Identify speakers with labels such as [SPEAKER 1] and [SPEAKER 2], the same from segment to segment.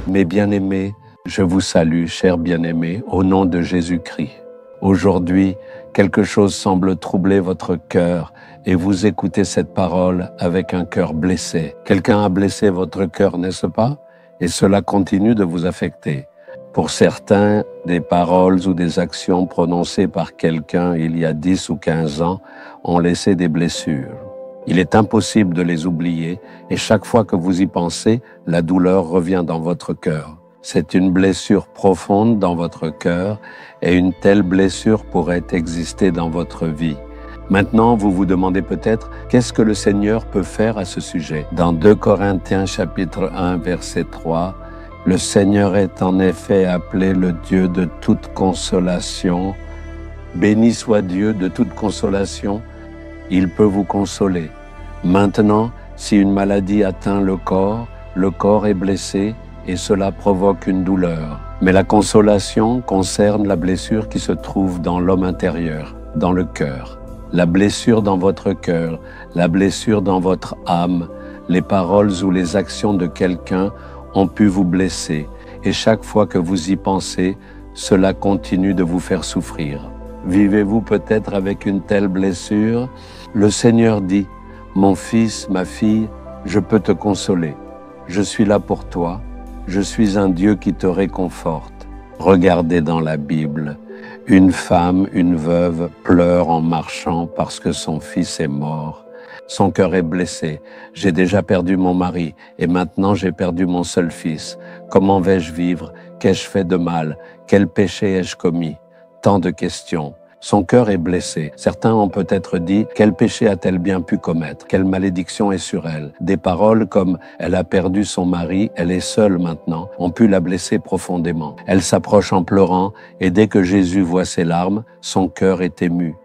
[SPEAKER 1] Mes bien-aimés, je vous salue, chers bien-aimés, au nom de Jésus-Christ. Aujourd'hui, quelque chose semble troubler votre cœur et vous écoutez cette parole avec un cœur blessé. Quelqu'un a blessé votre cœur, n'est-ce pas? Et cela continue de vous affecter. Pour certains, des paroles ou des actions prononcées par quelqu'un il y a 10 ou 15 ans ont laissé des blessures. Il est impossible de les oublier et chaque fois que vous y pensez, la douleur revient dans votre cœur. C'est une blessure profonde dans votre cœur et une telle blessure pourrait exister dans votre vie. Maintenant, vous vous demandez peut-être, qu'est-ce que le Seigneur peut faire à ce sujet? Dans 2 Corinthiens chapitre 1 verset 3, le Seigneur est en effet appelé le Dieu de toute consolation. Béni soit Dieu de toute consolation. Il peut vous consoler. Maintenant, si une maladie atteint le corps est blessé et cela provoque une douleur. Mais la consolation concerne la blessure qui se trouve dans l'homme intérieur, dans le cœur. La blessure dans votre cœur, la blessure dans votre âme, les paroles ou les actions de quelqu'un ont pu vous blesser. Et chaque fois que vous y pensez, cela continue de vous faire souffrir. Vivez-vous peut-être avec une telle blessure? Le Seigneur dit, « Mon fils, ma fille, je peux te consoler. Je suis là pour toi. Je suis un Dieu qui te réconforte. » Regardez dans la Bible, une femme, une veuve, pleure en marchant parce que son fils est mort. Son cœur est blessé. « J'ai déjà perdu mon mari et maintenant j'ai perdu mon seul fils. Comment vais-je vivre? Qu'ai-je fait de mal? Quel péché ai-je commis ?» Tant de questions. Son cœur est blessé. Certains ont peut-être dit « Quel péché a-t-elle bien pu commettre? Quelle malédiction est sur elle ?» Des paroles comme « Elle a perdu son mari, elle est seule maintenant » ont pu la blesser profondément. Elle s'approche en pleurant et dès que Jésus voit ses larmes, son cœur est ému.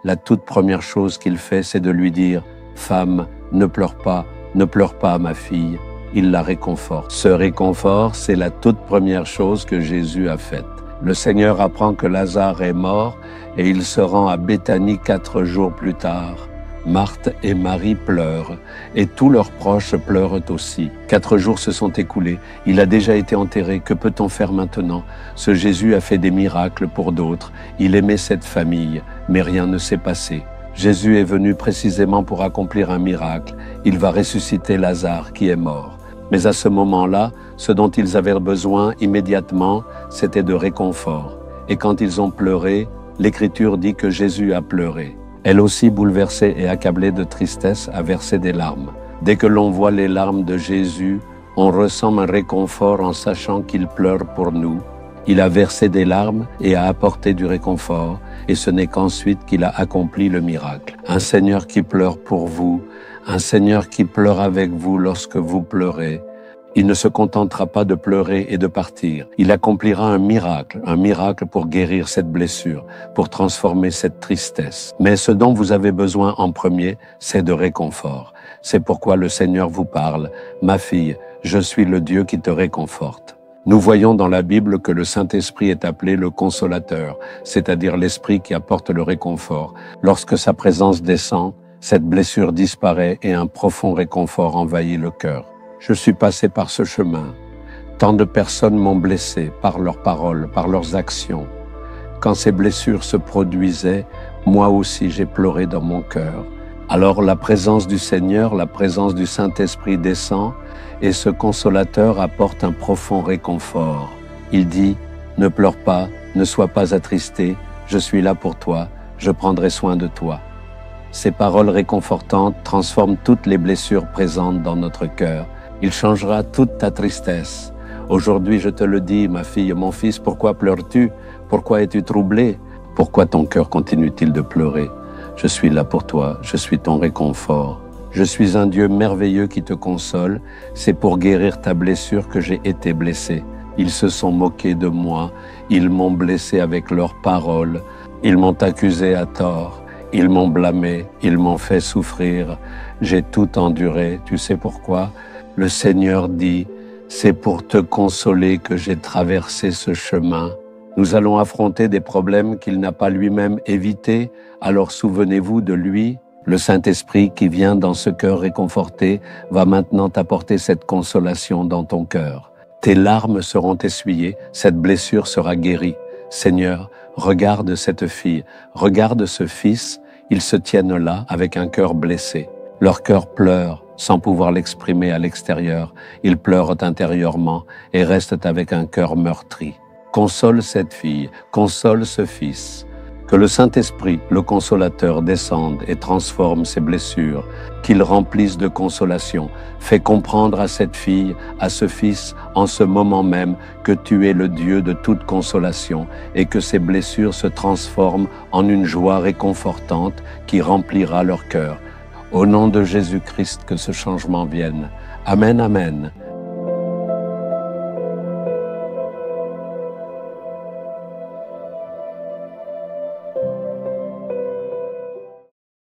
[SPEAKER 1] La toute première chose qu'il fait, c'est de lui dire « Femme, ne pleure pas, ma fille. » Il la réconforte. Ce réconfort, c'est la toute première chose que Jésus a faite. Le Seigneur apprend que Lazare est mort et il se rend à Béthanie 4 jours plus tard. Marthe et Marie pleurent et tous leurs proches pleurent aussi. 4 jours se sont écoulés. Il a déjà été enterré. Que peut-on faire maintenant? Ce Jésus a fait des miracles pour d'autres. Il aimait cette famille, mais rien ne s'est passé. Jésus est venu précisément pour accomplir un miracle. Il va ressusciter Lazare qui est mort. Mais à ce moment-là, ce dont ils avaient besoin immédiatement, c'était de réconfort. Et quand ils ont pleuré, l'Écriture dit que Jésus a pleuré. Elle aussi, bouleversée et accablée de tristesse, a versé des larmes. Dès que l'on voit les larmes de Jésus, on ressent un réconfort en sachant qu'il pleure pour nous. Il a versé des larmes et a apporté du réconfort, et ce n'est qu'ensuite qu'il a accompli le miracle. Un Seigneur qui pleure pour vous, un Seigneur qui pleure avec vous lorsque vous pleurez. Il ne se contentera pas de pleurer et de partir. Il accomplira un miracle pour guérir cette blessure, pour transformer cette tristesse. Mais ce dont vous avez besoin en premier, c'est de réconfort. C'est pourquoi le Seigneur vous parle. « Ma fille, je suis le Dieu qui te réconforte. » Nous voyons dans la Bible que le Saint-Esprit est appelé le consolateur, c'est-à-dire l'Esprit qui apporte le réconfort. Lorsque sa présence descend, cette blessure disparaît et un profond réconfort envahit le cœur. Je suis passé par ce chemin. Tant de personnes m'ont blessé par leurs paroles, par leurs actions. Quand ces blessures se produisaient, moi aussi j'ai pleuré dans mon cœur. Alors la présence du Seigneur, la présence du Saint-Esprit descend et ce consolateur apporte un profond réconfort. Il dit « Ne pleure pas, ne sois pas attristé, je suis là pour toi, je prendrai soin de toi. » Ces paroles réconfortantes transforment toutes les blessures présentes dans notre cœur. Il changera toute ta tristesse. Aujourd'hui, je te le dis, ma fille, mon fils, pourquoi pleures-tu? Pourquoi es-tu troublé? Pourquoi ton cœur continue-t-il de pleurer? Je suis là pour toi, je suis ton réconfort. Je suis un Dieu merveilleux qui te console. C'est pour guérir ta blessure que j'ai été blessé. Ils se sont moqués de moi, ils m'ont blessé avec leurs paroles, ils m'ont accusé à tort. Ils m'ont blâmé, ils m'ont fait souffrir, j'ai tout enduré. Tu sais pourquoi? Le Seigneur dit, c'est pour te consoler que j'ai traversé ce chemin. Nous allons affronter des problèmes qu'il n'a pas lui-même évités, alors souvenez-vous de lui. Le Saint-Esprit qui vient dans ce cœur réconforté va maintenant t'apporter cette consolation dans ton cœur. Tes larmes seront essuyées, cette blessure sera guérie. Seigneur, regarde cette fille, regarde ce fils, ils se tiennent là avec un cœur blessé. Leur cœur pleure sans pouvoir l'exprimer à l'extérieur. Ils pleurent intérieurement et restent avec un cœur meurtri. Console cette fille, console ce fils. Que le Saint-Esprit, le Consolateur, descende et transforme ces blessures, qu'il remplisse de consolation. Fais comprendre à cette fille, à ce fils, en ce moment même, que tu es le Dieu de toute consolation et que ces blessures se transforment en une joie réconfortante qui remplira leur cœur. Au nom de Jésus-Christ, que ce changement vienne. Amen, amen.